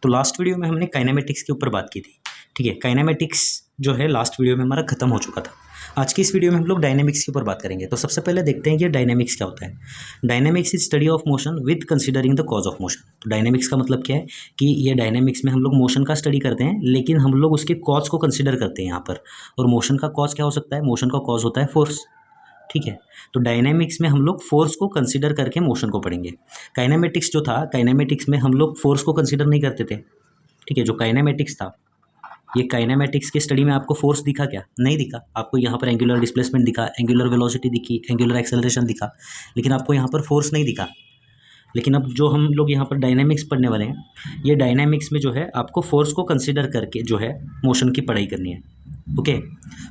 तो last video में हमने काइनेमेटिक्स के ऊपर बात की थी, ठीक है। काइनेमेटिक्स जो है लास्ट वीडियो में हमारा खत्म हो चुका था। आज की इस वीडियो में हम लोग डायनेमिक्स के ऊपर बात करेंगे। तो सबसे पहले देखते हैं कि डायनेमिक्स क्या होता है। Dynamics is study of motion with considering the cause of motion. तो डायनेमिक्स का मतलब क्या है कि ये डायनेमिक्स में हम लोग मोशन का स्टडी करते हैं, लेकिन हम लोग उसके कॉज को कंसिडर करते हैं यहाँ पर। और मोशन का कॉज क्या हो सकता है? मोशन का कॉज होता है फोर्स, ठीक है। तो डायनेमिक्स में हम लोग फोर्स को कंसिडर करके मोशन को पढ़ेंगे। काइनेमेटिक्स जो था, काइनेमेटिक्स में हम लोग फोर्स को कंसिडर नहीं करते थे, ठीक है। जो काइनेमेटिक्स था, ये काइनेमेटिक्स की स्टडी में आपको फोर्स दिखा क्या? नहीं दिखा। आपको यहाँ पर एंगुलर डिस्प्लेसमेंट दिखा, एंगुलर वेलोसिटी दिखी, एंगुलर एक्सेलरेशन दिखा, लेकिन आपको यहाँ पर फोर्स नहीं दिखा। लेकिन अब जो हम लोग यहाँ पर डायनेमिक्स पढ़ने वाले हैं, ये डायनेमिक्स में जो है आपको फोर्स को कंसिडर करके जो है मोशन की पढ़ाई करनी है, ओके।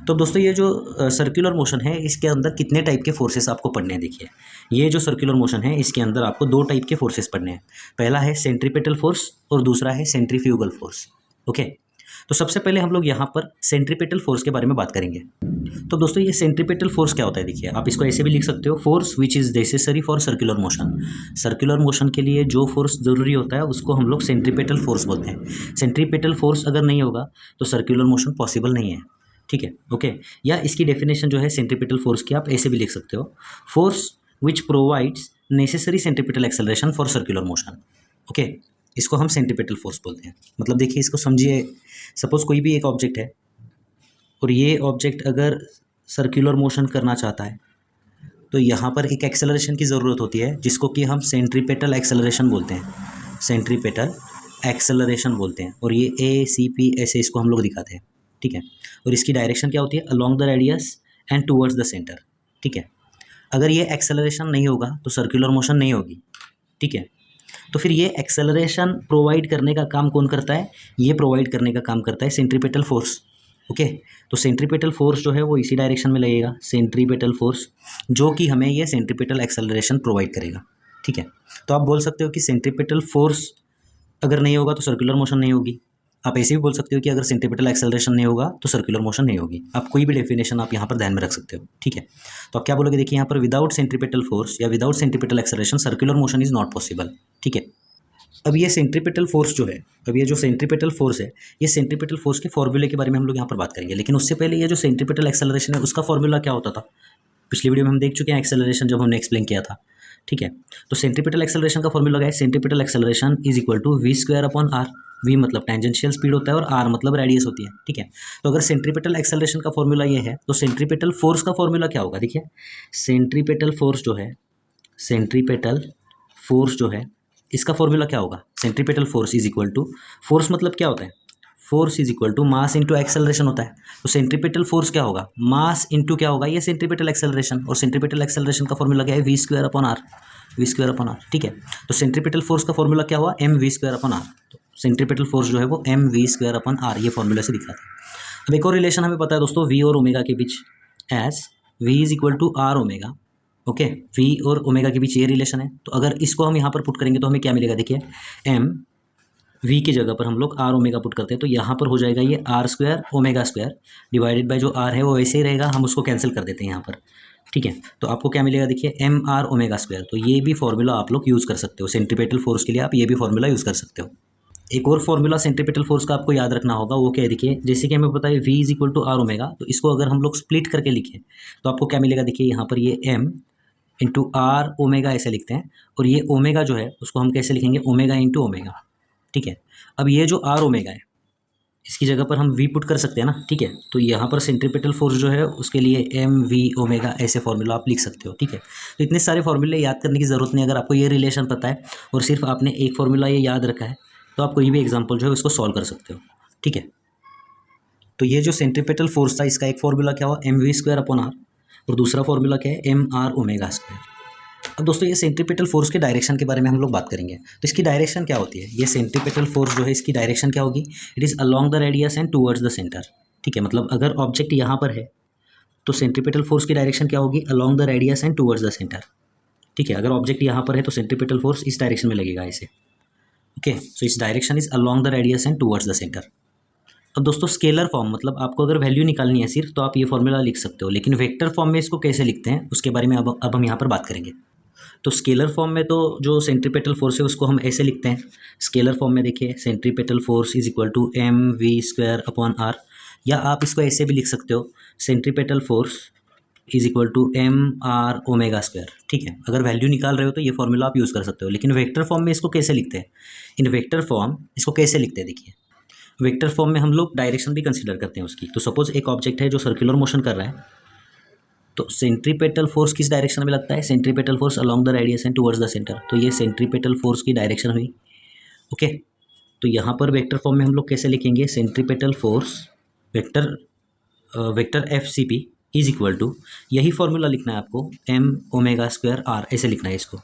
तो दोस्तों ये जो सर्कुलर मोशन है, इसके अंदर कितने टाइप के फोर्सेस आपको पढ़ने हैं? देखिए, ये जो सर्कुलर मोशन है, इसके अंदर आपको दो टाइप के फोर्सेस पढ़ने हैं। पहला है सेंट्रीपेटल फोर्स और दूसरा है सेंट्रीफ्यूगल फोर्स, ओके। तो सबसे पहले हम लोग यहाँ पर सेंट्रीपेटल फोर्स के बारे में बात करेंगे। तो दोस्तों ये सेंट्रीपेटल फोर्स क्या होता है? देखिए, आप इसको ऐसे भी लिख सकते हो, force which is necessary for circular motion. Circular motion के लिए जो फोर्स ज़रूरी होता है उसको हम लोग सेंट्रीपेटल फोर्स बोलते हैं। सेंट्रीपेटल फोर्स अगर नहीं होगा तो सर्कुलर मोशन पॉसिबल नहीं है, ठीक है, ओके। या इसकी डेफिनेशन जो है सेंट्रीपेटल फोर्स की, आप ऐसे भी लिख सकते हो, force which provides necessary centripetal acceleration for circular motion, okay. इसको हम सेंट्रीपेटल फोर्स बोलते हैं। मतलब देखिए, इसको समझिए, सपोज कोई भी एक ऑब्जेक्ट है और ये ऑब्जेक्ट अगर सर्कुलर मोशन करना चाहता है तो यहाँ पर एक एक्सेलरेशन की ज़रूरत होती है, जिसको कि हम सेंट्रीपेटल एक्सेलरेशन बोलते हैं। सेंट्रीपेटल एक्सेलरेशन बोलते हैं। और ये ACP ऐसे इसको हम लोग दिखाते हैं, ठीक है। और इसकी डायरेक्शन क्या होती है? Along the radius and towards the centre, ठीक है। अगर ये एक्सेलरेशन नहीं होगा तो सर्कुलर मोशन नहीं होगी, ठीक है। तो फिर ये एक्सेलरेशन प्रोवाइड करने का काम कौन करता है? ये प्रोवाइड करने का काम करता है सेंट्रीपेटल फोर्स, ओके। तो सेंट्रीपेटल फोर्स जो है वो इसी डायरेक्शन में लगेगा, सेंट्रीपेटल फोर्स, जो कि हमें ये सेंट्रीपेटल एक्सेलरेशन प्रोवाइड करेगा, ठीक है। तो आप बोल सकते हो कि सेंट्रीपेटल फोर्स अगर नहीं होगा तो सर्कुलर मोशन नहीं होगी। आप ऐसे भी बोल सकते हो कि अगर सेंट्रीपेटल एक्सेलरेशन नहीं होगा तो सर्कुलर मोशन नहीं होगी। आप कोई भी डेफिनेशन आप यहाँ पर ध्यान में रख सकते हो, ठीक है। तो आप क्या बोलोगे? देखिए, यहाँ पर विदाउट सेंट्रीपेटल फोर्स या without centripetal acceleration circular motion is not possible, ठीक है। अब ये सेंट्रीपेटल फोर्स जो है, अब ये जो सेंट्रीपेटल फोर्स है, ये सेंट्रीपेटल फोर्स के फॉर्मूले के बारे में हम लोग यहाँ पर बात करेंगे। लेकिन उससे पहले ये जो सेंट्रीपेटल एक्सेलरेशन है, उसका फॉर्मूला क्या होता था? पिछली वीडियो में हम देख चुके हैं एक्सेलरेशन, जब हमने एक्सप्लेन किया था, ठीक है। तो सेंट्रीपेटल एक्सेलरेशन का फॉर्मूला क्या है? Centripetal acceleration is equal to v² v मतलब टेंजेंशियल स्पीड होता है और r मतलब रेडियस होती है, ठीक है। तो अगर सेंट्रीपेटल एक्सेलरेशन का फॉर्मूला ये है, तो सेंट्रीपेटल फोर्स का फॉर्मूला क्या होगा? देखिए, सेंट्रीपेटल फोर्स जो है, सेंट्रीपेटल फोर्स जो है, इसका फॉर्मूला क्या होगा? Centripetal force is equal to, force मतलब क्या होता है? Force is equal to mass into acceleration होता है। तो सेंट्रीपेटल फोर्स क्या होगा? मास इंटू क्या होगा? ये सेंट्रीपेटल एक्सेलरेशन। और सेंट्रीपेटल एक्सेलरेशन का फॉर्मूला क्या है? v² r, ठीक है। तो सेंट्रीपेटल फोर्स का फॉर्मूला क्या हुआ? mv² r। तो सेंट्रीपेटल फोर्स जो है वो mv² r, ये फॉर्मूला से दिखा था। अब एक और रिलेशन हमें पता है दोस्तों, v और ओमेगा के बीच, as v is equal to r omega, okay. v और ओमेगा के बीच ये रिलेशन है। तो अगर इसको हम यहाँ पर पुट करेंगे तो हमें क्या मिलेगा? देखिए, m v की जगह पर हम लोग r ओमेगा पुट करते हैं, तो यहाँ पर हो जाएगा ये r² omega square divided by जो r है वो वैसे ही रहेगा, हम उसको कैंसिल कर देते हैं यहाँ पर, ठीक है। तो आपको क्या मिलेगा? देखिए, mr ओमेगा स्क्वायर। तो ये भी फॉर्मूला आप लोग यूज़ कर सकते हो सेंट्रीपेटल फोर्स के लिए, आप ये भी फॉर्मूला यूज़ कर सकते हो। एक और फॉर्मूला सेंट्रीपेटल फोर्स का आपको याद रखना होगा, वो क्या है? देखिए, जैसे कि हमें पता है v is equal to r omega, तो इसको अगर हम लोग स्प्लिट करके लिखें तो आपको क्या मिलेगा? देखिए, यहाँ पर ये m इंटू आर ओमेगा ऐसे लिखते हैं, और ये ओमेगा जो है उसको हम कैसे लिखेंगे? ओमेगा इंटू ओमेगा, ठीक है। अब ये जो आर ओमेगा है, इसकी जगह पर हम v पुट कर सकते हैं ना, ठीक है। तो यहाँ पर सेंट्रीपेटल फोर्स जो है उसके लिए mv ओमेगा ऐसे फॉर्मूला आप लिख सकते हो, ठीक है। तो इतने सारे फॉर्मूले याद करने की ज़रूरत नहीं। अगर आपको ये रिलेशन पता है और सिर्फ आपने एक फॉर्मूला ये याद रखा है, तो आप कोई भी एग्जाम्पल जो है उसको सॉल्व कर सकते हो, ठीक है। तो ये जो सेंट्रीपेटल फोर्स था, इसका एक फॉर्मूला क्या हुआ? mv² r, और दूसरा फॉर्मूला क्या है? mr omega square. अब दोस्तों ये सेंट्रीपेटल फोर्स के डायरेक्शन के बारे में हम लोग बात करेंगे। तो इसकी डायरेक्शन क्या होती है? ये सेंट्रीपेटल फोर्स जो है, इसकी डायरेक्शन क्या होगी? It is along the radius and towards the centre, ठीक है। मतलब अगर ऑब्जेक्ट यहाँ पर है तो सेंट्रीपेटल फोर्स की डायरेक्शन क्या होगी? Along the radius and towards the centre, ठीक है। अगर ऑब्जेक्ट यहाँ पर है तो सेंट्रीपेटल फोर्स इस डायरेक्शन में लगेगा ऐसे, ओके। सो इस direction is along the radius and towards the centre. अब दोस्तों स्केलर फॉर्म, मतलब आपको अगर वैल्यू निकालनी है सिर्फ, तो आप ये फॉर्मूला लिख सकते हो, लेकिन वेक्टर फॉर्म में इसको कैसे लिखते हैं उसके बारे में अब हम यहाँ पर बात करेंगे। तो स्केलर फॉर्म में तो जो सेंट्रीपेटल फोर्स है उसको हम ऐसे लिखते हैं। स्केलर फॉर्म में देखिए centripetal force is equal to m v square upon r, या आप इसको ऐसे भी लिख सकते हो centripetal force is equal to m r omega square. ठीक है, अगर वैल्यू निकाल रहे हो तो ये फॉर्मूला आप यूज़ कर सकते हो। लेकिन वेक्टर फॉर्म में इसको कैसे लिखते हैं, इन वेक्टर फॉर्म इसको कैसे लिखते हैं देखिए। वेक्टर फॉर्म में हम लोग डायरेक्शन भी कंसीडर करते हैं उसकी। तो सपोज एक ऑब्जेक्ट है जो सर्कुलर मोशन कर रहा है, तो सेंट्रीपेटल फोर्स किस डायरेक्शन में लगता है, centripetal force along the radius and towards the centre. तो ये सेंट्रीपेटल फोर्स की डायरेक्शन हुई। ओके, तो यहाँ पर वेक्टर फॉर्म में हम लोग कैसे लिखेंगे, centripetal force vector f c p is equal to, यही फॉर्मूला लिखना है आपको, एम ओमेगा स्क्वायर आर, ऐसे लिखना है इसको,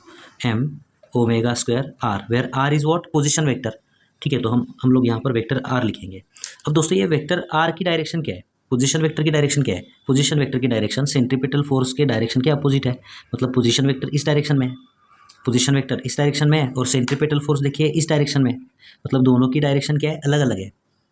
m omega square r, where r is what, position vector. ठीक है, तो हम लोग यहाँ पर वेक्टर आर लिखेंगे। अब दोस्तों ये वेक्टर आर की डायरेक्शन क्या है, पोजीशन वेक्टर की डायरेक्शन क्या है, पोजीशन वेक्टर की डायरेक्शन सेंट्रीपेटल फोर्स के डायरेक्शन के अपोजिट है। मतलब पोजीशन वेक्टर इस डायरेक्शन में है, पोजीशन वेक्टर इस डायरेक्शन में है, और सेंट्रीपेटल फोर्स देखिए इस डायरेक्शन में है। मतलब दोनों की डायरेक्शन क्या है, अलग अलग है।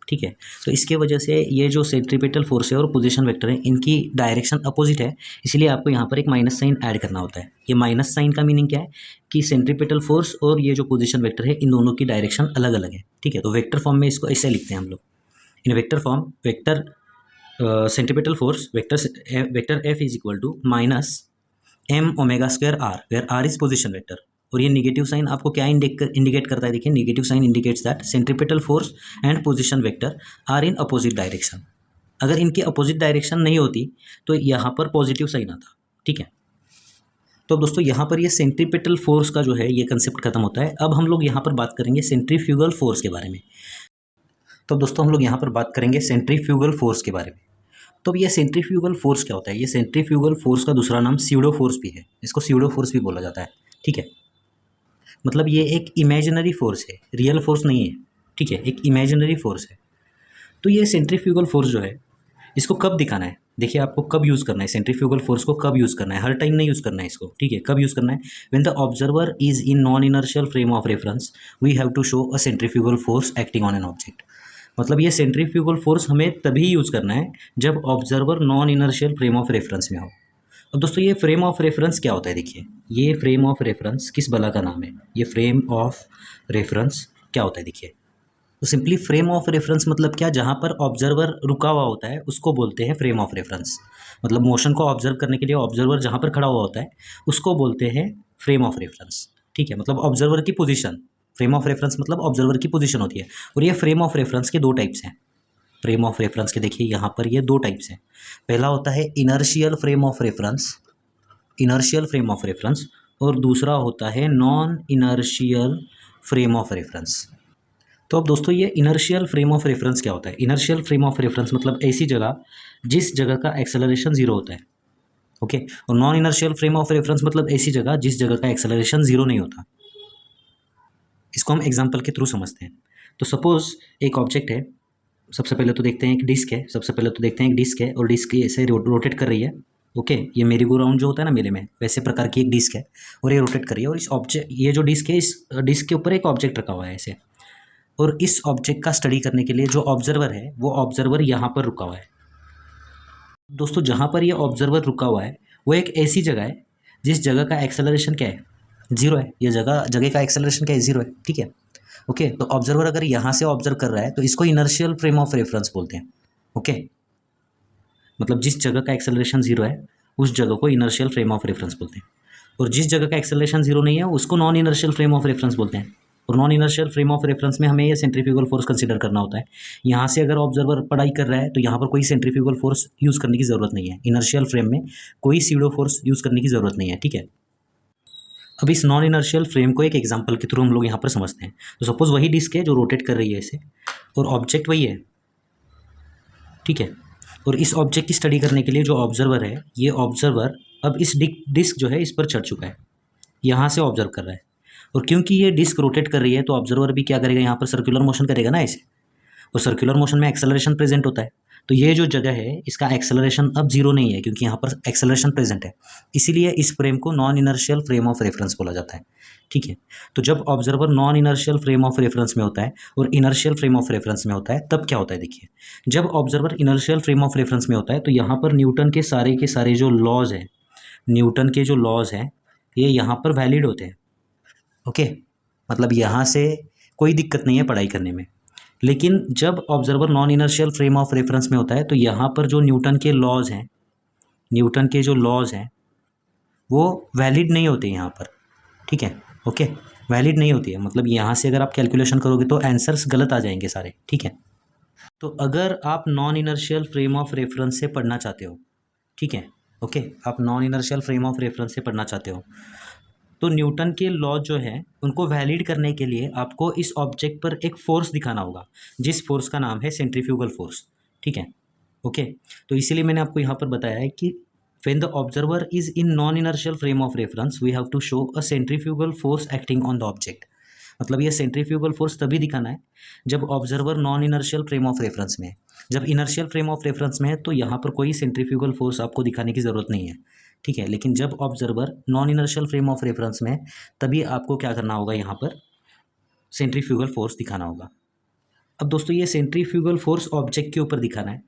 ठीक है, तो इसके वजह से ये जो सेंट्रीपेटल फोर्स है और पोजीशन वेक्टर है इनकी डायरेक्शन अपोजिट है, इसलिए आपको यहाँ पर एक माइनस साइन ऐड करना होता है। ये माइनस साइन का मीनिंग क्या है कि सेंट्रीपेटल फोर्स और ये जो पोजीशन वेक्टर है इन दोनों की डायरेक्शन अलग अलग है। ठीक है, तो वेक्टर फॉर्म में इसको ऐसे लिखते हैं हम लोग। In vector form vector centripetal force vector f is equal to minus m omega square r, where r is position vector. और ये निगेटिव साइन आपको क्या इंडिकेट करता है, देखिए negative sign indicates that centripetal force and position vector are in opposite direction. अगर इनकी opposite direction नहीं होती तो यहाँ पर पॉजिटिव साइन आता। ठीक है, तो दोस्तों यहाँ पर ये सेंट्रीपेटल फोर्स का जो है ये कंसेप्ट खत्म होता है। अब हम लोग यहाँ पर बात करेंगे सेंट्रीफ्यूगल फोर्स के बारे में। तो दोस्तों हम लोग यहाँ पर बात करेंगे सेंट्रीफ्यूगल फोर्स के बारे में। तो अब ये सेंट्रीफ्यूगल फोर्स क्या होता है, ये सेंट्रीफ्यूगल फोर्स का दूसरा नाम स्यूडो फोर्स भी है, इसको स्यूडो फोर्स भी बोला जाता है। ठीक है, मतलब ये एक इमेजिनरी फोर्स है, रियल फोर्स नहीं है। ठीक है, एक इमेजिनरी फोर्स है। तो ये सेंट्रीफ्यूगल फोर्स जो है इसको कब दिखाना है, देखिए आपको कब यूज़ करना है सेंट्रीफ्यूगल फोर्स को, कब यूज़ करना है, हर टाइम नहीं यूज़ करना है इसको। ठीक है, कब यूज़ करना है, when the observer is in non inertial frame of reference we have to show a centrifugal force acting on an object. मतलब ये सेंट्रीफ्यूगल फोर्स हमें तभी यूज़ करना है जब observer non inertial frame of reference में हो। अब दोस्तों ये फ्रेम ऑफ रेफरेंस क्या होता है, देखिए ये फ्रेम ऑफ रेफरेंस किस बला का नाम है, ये फ्रेम ऑफ रेफरेंस क्या होता है देखिए। तो सिंपली फ्रेम ऑफ रेफरेंस मतलब क्या, जहाँ पर ऑब्जर्वर रुका हुआ होता है उसको बोलते हैं फ्रेम ऑफ रेफरेंस। मतलब मोशन को ऑब्जर्व करने के लिए ऑब्जर्वर जहाँ पर खड़ा हुआ होता है उसको बोलते हैं फ्रेम ऑफ रेफरेंस। ठीक है, मतलब ऑब्जर्वर की पोजीशन, फ्रेम ऑफ रेफरेंस मतलब ऑब्जर्वर की पोजीशन होती है। और ये फ्रेम ऑफ रेफरेंस के दो टाइप्स हैं। फ्रेम ऑफ रेफरेंस के देखिए यहाँ पर ये दो टाइप्स हैं। पहला होता है inertial frame of reference, inertial frame of reference, और दूसरा होता है non inertial frame of reference. तो अब दोस्तों ये इनर्शियल फ्रेम ऑफ रेफरेंस क्या होता है, इनर्शियल फ्रेम ऑफ रेफरेंस मतलब ऐसी जगह जिस जगह का एक्सेलरेशन जीरो होता है। ओके, और non inertial frame of reference मतलब ऐसी जगह जिस जगह का एक्सेलरेशन जीरो नहीं होता। इसको हम एग्जांपल के थ्रू समझते हैं। तो सपोज एक ऑब्जेक्ट है, सबसे पहले तो देखते हैं एक डिस्क है, सबसे पहले तो देखते हैं एक डिस्क है और डिस्क ऐसे रोटेट कर रही है। ओके, ये मेरी गो राउंड जो होता है ना मेले में, वैसे प्रकार की एक डिस्क है और ये रोटेट कर रही है। और इस ऑब्जेक्ट, ये जो डिस्क है इस डिस्क के ऊपर एक ऑब्जेक्ट रखा हुआ है ऐसे, और इस ऑब्जेक्ट का स्टडी करने के लिए जो ऑब्जर्वर है वो ऑब्जर्वर यहाँ पर रुका हुआ है। दोस्तों जहाँ पर ये ऑब्जर्वर रुका हुआ है वो एक ऐसी जगह है जिस जगह का एक्सेलरेशन क्या है, जीरो है। ये जगह का एक्सेलरेशन क्या है, जीरो है। ठीक है, ओके, तो ऑब्जर्वर अगर यहाँ से ऑब्जर्व कर रहा है तो इसको इनर्शियल फ्रेम ऑफ रेफरेंस बोलते हैं। ओके, मतलब जिस जगह का एक्सेलरेशन जीरो है उस जगह को इनर्शियल फ्रेम ऑफ रेफरेंस बोलते हैं, और जिस जगह का एक्सेलरेशन जीरो नहीं है उसको non inertial frame of reference बोलते हैं। और non inertial frame of reference में हमें ये सेंट्रीफ्यूगल फोर्स कंसीडर करना होता है। यहाँ से अगर ऑब्जर्वर पढ़ाई कर रहा है तो यहाँ पर कोई सेंट्रीफ्यूगल फोर्स यूज़ करने की ज़रूरत नहीं है, इनर्शियल फ्रेम में कोई सीडो फोर्स यूज़ करने की ज़रूरत नहीं है। ठीक है, अब इस नॉन इनर्शियल फ्रेम को एक एग्जांपल के थ्रू हम लोग यहाँ पर समझते हैं। तो सपोज वही डिस्क है जो रोटेट कर रही है इसे, और ऑब्जेक्ट वही है। ठीक है, और इस ऑब्जेक्ट की स्टडी करने के लिए जो ऑब्जर्वर है, ये ऑब्जर्वर अब इस डिस्क जो है इस पर चढ़ चुका है, यहाँ से ऑब्जर्व कर रहा है। और क्योंकि ये डिस्क रोटेट कर रही है तो ऑब्जर्वर भी क्या करेगा, यहाँ पर सर्कुलर मोशन करेगा ना ऐसे, और सर्कुलर मोशन में एक्सेलरेशन प्रेजेंट होता है। तो ये जो जगह है इसका एक्सेलरेशन अब जीरो नहीं है क्योंकि यहाँ पर एक्सेलरेशन प्रेजेंट है, इसीलिए इस फ्रेम को non inertial frame of reference बोला जाता है। ठीक है, तो जब observer non inertial frame of reference में होता है और इनर्शियल फ्रेम ऑफ रेफरेंस में होता है तब क्या होता है देखिए। जब observer inertial frame of reference में होता है तो यहाँ पर न्यूटन के सारे जो लॉज हैं, न्यूटन के जो लॉज हैं ये यहाँ पर वैलिड होते हैं। ओके, मतलब यहाँ से कोई दिक्कत नहीं है पढ़ाई करने में। लेकिन जब observer non inertial frame of reference में होता है तो यहाँ पर जो न्यूटन के लॉज हैं, न्यूटन के जो लॉज हैं वो वैलिड नहीं होते यहाँ पर। ठीक है, ओके, वैलिड नहीं होती है। मतलब यहाँ से अगर आप कैलकुलेशन करोगे तो आंसर्स गलत आ जाएंगे सारे। ठीक है, तो अगर आप non inertial frame of reference से पढ़ना चाहते हो, ठीक है, ओके, आप non inertial frame of reference से पढ़ना चाहते हो तो न्यूटन के लॉ जो है उनको वैलिड करने के लिए आपको इस ऑब्जेक्ट पर एक फोर्स दिखाना होगा, जिस फोर्स का नाम है सेंट्रीफ्यूगल फोर्स। ठीक है, ओके, तो इसीलिए मैंने आपको यहाँ पर बताया है कि when the observer is in non-inertial frame of reference we have to show a centrifugal force acting on the object। मतलब ये सेंट्रीफ्यूगल फोर्स तभी दिखाना है जब observer non inertial frame of reference में है। जब इनर्शियल फ्रेम ऑफ रेफरेंस में है तो यहाँ पर कोई सेंट्रीफ्यूगल फोर्स आपको दिखाने की ज़रूरत नहीं है। ठीक है, लेकिन जब observer non inertial frame of reference में है तभी आपको क्या करना होगा, यहाँ पर सेंट्रीफ्यूगल फोर्स दिखाना होगा। अब दोस्तों ये सेंट्रीफ्यूगल फोर्स ऑब्जेक्ट के ऊपर दिखाना है।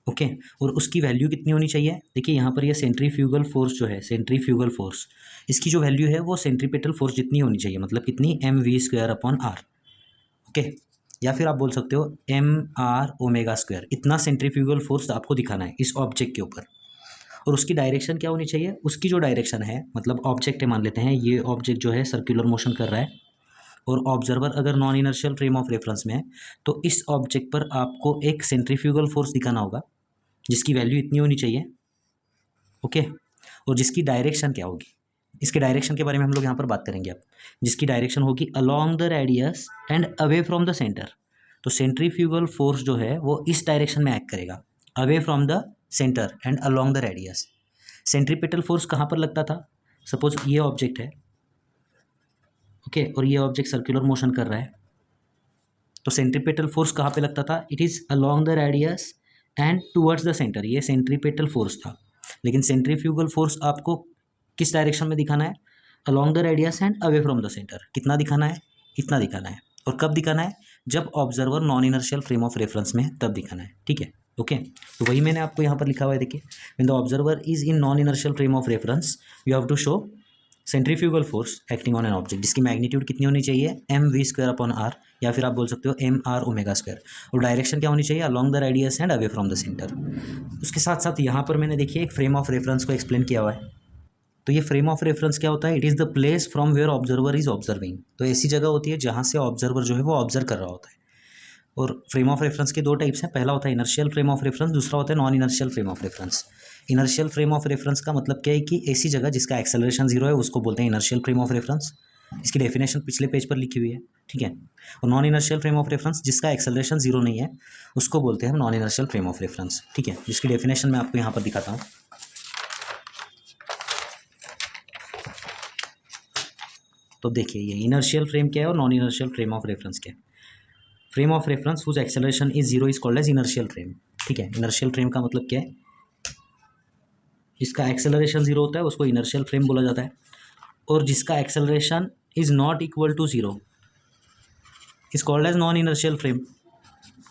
ओके, और उसकी वैल्यू कितनी होनी चाहिए? देखिए यहाँ पर ये सेंट्रीफ्यूगल फोर्स जो है, सेंट्रीफ्यूगल फोर्स, इसकी जो वैल्यू है वो सेंट्रीपेटल फोर्स जितनी होनी चाहिए। मतलब कितनी, mv²/r। ओके, या फिर आप बोल सकते हो mr⍵²। इतना सेंट्रीफ्यूगल फोर्स आपको दिखाना है इस ऑब्जेक्ट के ऊपर। और उसकी डायरेक्शन क्या होनी चाहिए? उसकी जो डायरेक्शन है, मतलब ऑब्जेक्ट है, मान लेते हैं ये ऑब्जेक्ट जो है सर्कुलर मोशन कर रहा है और ऑब्जर्वर अगर non inertial frame of reference में है तो इस ऑब्जेक्ट पर आपको एक सेंट्रीफ्यूगल फोर्स दिखाना होगा जिसकी वैल्यू इतनी होनी चाहिए। ओके, और जिसकी डायरेक्शन क्या होगी, इसके डायरेक्शन के बारे में हम लोग यहाँ पर बात करेंगे अब। जिसकी डायरेक्शन होगी along the radius and away from the centre. तो सेंट्रीफ्यूगल फोर्स जो है वो इस डायरेक्शन में एक्ट करेगा, away from the centre and along the radius. Centripetal force कहाँ पर लगता था? सपोज ये ऑब्जेक्ट है, ओके, और ये ऑब्जेक्ट सर्कुलर मोशन कर रहा है, तो सेंट्रीपेटल फोर्स कहाँ पे लगता था? It is along the radius and towards the centre. ये सेंट्रीपेटल फोर्स था। लेकिन सेंट्रीफ्यूगल फोर्स आपको किस डायरेक्शन में दिखाना है? Along the radius and away from the centre. कितना दिखाना है? इतना दिखाना है। और कब दिखाना है? जब observer non inertial frame of reference में है तब दिखाना है। ठीक है, ओके, तो वही मैंने आपको यहाँ पर लिखा हुआ है, देखिए, when the observer is in non inertial frame of reference you have to show centrifugal force acting on an object जिसकी मैग्नीट्यूड कितनी होनी चाहिए? mv²/r, या फिर आप बोल सकते हो mr⍵²। और डायरेक्शन क्या होनी चाहिए? Along the radius and away from the centre. उसके साथ साथ यहाँ पर मैंने देखिए एक फ्रेम ऑफ रेफरेंस को एक्सप्लेन किया हुआ है। तो ये फ्रेम ऑफ रेफरेंस क्या होता है? It is the place from where observer is observing. तो ऐसी जगह होती है जहाँ से ऑब्जर्वर जो है वो ऑब्जर्व कर रहा होता है। और फ्रेम ऑफ रेफरेंस के दो टाइप्स हैं। पहला होता है इनर्शियल फ्रेम ऑफ रेफरेंस, दूसरा होता है non inertial frame of reference. Inertial frame of reference का मतलब क्या है कि ऐसी जगह जिसका एक्सेलरेशन जीरो है उसको बोलते हैं इनर्शियल फ्रेम ऑफ रेफरेंस। इसकी डेफिनेशन पिछले पेज पर लिखी हुई है। ठीक है, और non inertial frame of reference जिसका एक्सेलरेशन जीरो नहीं है उसको बोलते हैं हम non inertial frame of reference. ठीक है, जिसकी डेफिनेशन मैं आपको यहाँ पर दिखाता हूँ। तो देखिए ये इनर्शियल फ्रेम क्या है और non inertial frame of reference क्या है। Frame of reference whose acceleration is zero is called as inertial frame. ठीक है, इनर्शियल फ्रेम का मतलब क्या है? जिसका एक्सेलरेशन जीरो होता है उसको इनर्शियल फ्रेम बोला जाता है। और जिसका acceleration is not equal to zero is called as non inertial frame.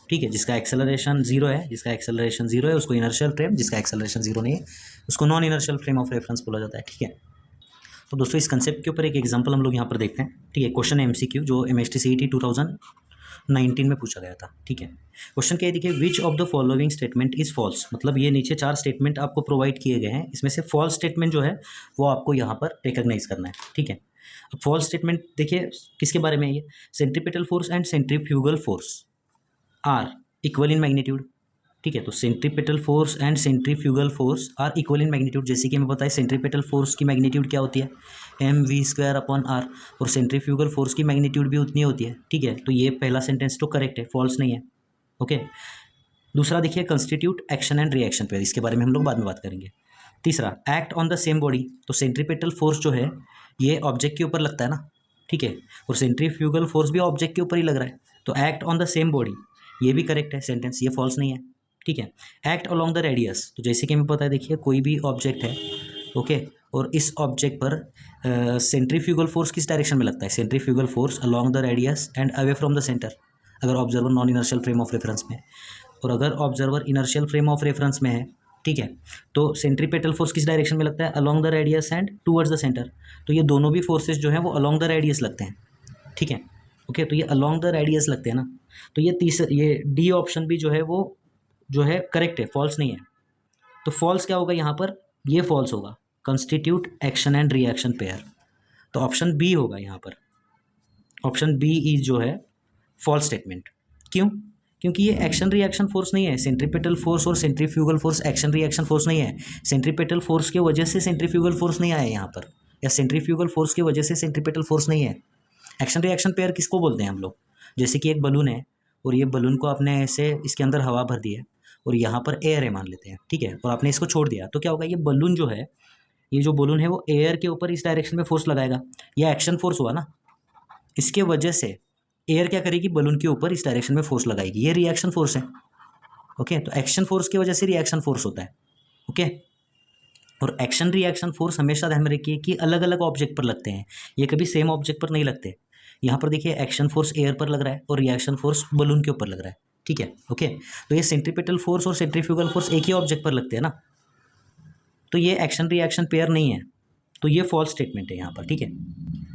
ठीक है, जिसका एक्सेलरेशन जीरो है, जिसका एक्सेलरेशन जीरो है उसको इनर्शियल फ्रेम, जिसका एक्सेलरेशन जीरो नहीं है उसको non inertial frame of reference बोला जाता है। ठीक है, तो दोस्तों इस कंसेप्ट के ऊपर एक एग्जांपल हम लोग यहाँ पर देखते हैं। ठीक है, क्वेश्चन MCQ जो MHT CET 2019 में पूछा गया था। ठीक है, क्वेश्चन क्या है, देखिए, which of the following statement is false. मतलब ये नीचे 4 स्टेटमेंट आपको प्रोवाइड किए गए हैं, इसमें से फॉल्स स्टेटमेंट जो है वो आपको यहाँ पर रिकॉग्नाइज करना है। ठीक है, अब फॉल्स स्टेटमेंट देखिए किसके बारे में है? ये centripetal force and centrifugal force are equal in magnitude. ठीक है, तो centripetal force and centrifugal force are equal in magnitude. जैसे कि हमें पता है सेंट्रीपेटल फोर्स की मैग्नीट्यूड क्या होती है? mv²/r, और सेंट्रीफ्यूगल फोर्स की मैग्नीट्यूड भी उतनी होती है। ठीक है, तो ये पहला सेंटेंस तो करेक्ट है, फॉल्स नहीं है। ओके, दूसरा देखिए कंस्टिट्यूट एक्शन एंड रिएक्शन पे, इसके बारे में हम लोग बाद में बात करेंगे। तीसरा act on the same body, तो सेंट्रीपेटल फोर्स जो है ये ऑब्जेक्ट के ऊपर लगता है ना। ठीक है, और सेंट्रीफ्यूगल फोर्स भी ऑब्जेक्ट के ऊपर ही लग रहा है, तो act on the same body ये भी करेक्ट है सेंटेंस, ये फॉल्स नहीं है। ठीक है, एक्ट अलोंग द रेडियस, तो जैसे कि हमें पता है, देखिए कोई भी ऑब्जेक्ट है, ओके, और इस ऑब्जेक्ट पर सेंट्रीफ्यूगल फोर्स किस डायरेक्शन में लगता है? Centrifugal force along the radius and away from the centre, अगर observer non inertial frame of reference में है। और अगर observer inertial frame of reference में है, ठीक है। तो सेंट्रीपेटल फोर्स किस डायरेक्शन में लगता है, along the radius and towards the centre. तो ये दोनों भी फोर्सेस जो है वो अलोंग द रेडियस लगते हैं, ठीक है। ओके, तो ये अलोंग द रेडियस लगते हैं ना। तो ये डी ऑप्शन भी जो है वो जो है करेक्ट है, फॉल्स नहीं है। तो फॉल्स क्या होगा यहाँ पर, ये फॉल्स होगा, constitute action and reaction pair. तो ऑप्शन बी होगा यहाँ पर, ऑप्शन बी इज जो है फॉल्स स्टेटमेंट। क्यों, क्योंकि ये एक्शन रिएक्शन फोर्स नहीं है। सेंट्रीपेटल फोर्स और centrifugal force action reaction force नहीं है। सेंट्रीपेटल फोर्स की वजह से सेंट्रीफ्यूगल फोर्स नहीं आया यहाँ पर, या सेंट्रीफ्यूगल फोर्स की वजह से सेंट्रीपेटल फोर्स नहीं है। एक्शन रिएक्शन पेयर किसको बोलते हैं हम लोग, जैसे कि एक बलून है और ये बलून को आपने ऐसे इसके अंदर हवा भर दी है और यहाँ पर एयर है मान लेते हैं, ठीक है, और आपने इसको छोड़ दिया, तो क्या होगा, ये बलून जो है, ये जो बलून है वो एयर के ऊपर इस डायरेक्शन में फोर्स लगाएगा, यह एक्शन फोर्स हुआ ना। इसके वजह से एयर क्या करेगी, बलून के ऊपर इस डायरेक्शन में फोर्स लगाएगी, ये रिएक्शन फोर्स है। ओके, तो एक्शन फोर्स की वजह से रिएक्शन फोर्स होता है। ओके, और एक्शन रिएक्शन फोर्स हमेशा ध्यान में रखिए कि अलग अलग ऑब्जेक्ट पर लगते हैं, ये कभी सेम ऑब्जेक्ट पर नहीं लगते। यहाँ पर देखिए एक्शन फोर्स एयर पर लग रहा है और रिएक्शन फोर्स बलून के ऊपर लग रहा है, ठीक है। ओके, तो ये सेंट्रीपेटल फोर्स और सेंट्रीफ्यूगल फोर्स एक ही ऑब्जेक्ट पर लगते हैं ना, तो ये एक्शन रिएक्शन पेयर नहीं है, तो ये फॉल्स स्टेटमेंट है यहाँ पर, ठीक है।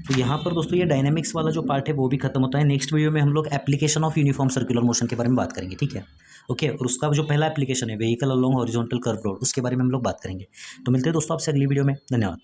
तो यहाँ पर दोस्तों ये डायनेमिक्स वाला जो पार्ट है वो भी खत्म होता है। नेक्स्ट वीडियो में हम लोग application of uniform circular motion के बारे में बात करेंगे, ठीक है। ओके, और उसका जो पहला एप्लीकेशन है vehicle along horizontal curve road, उसके बारे में हम लोग बात करेंगे। तो मिलते हैं दोस्तों आपसे अगली वीडियो में, धन्यवाद।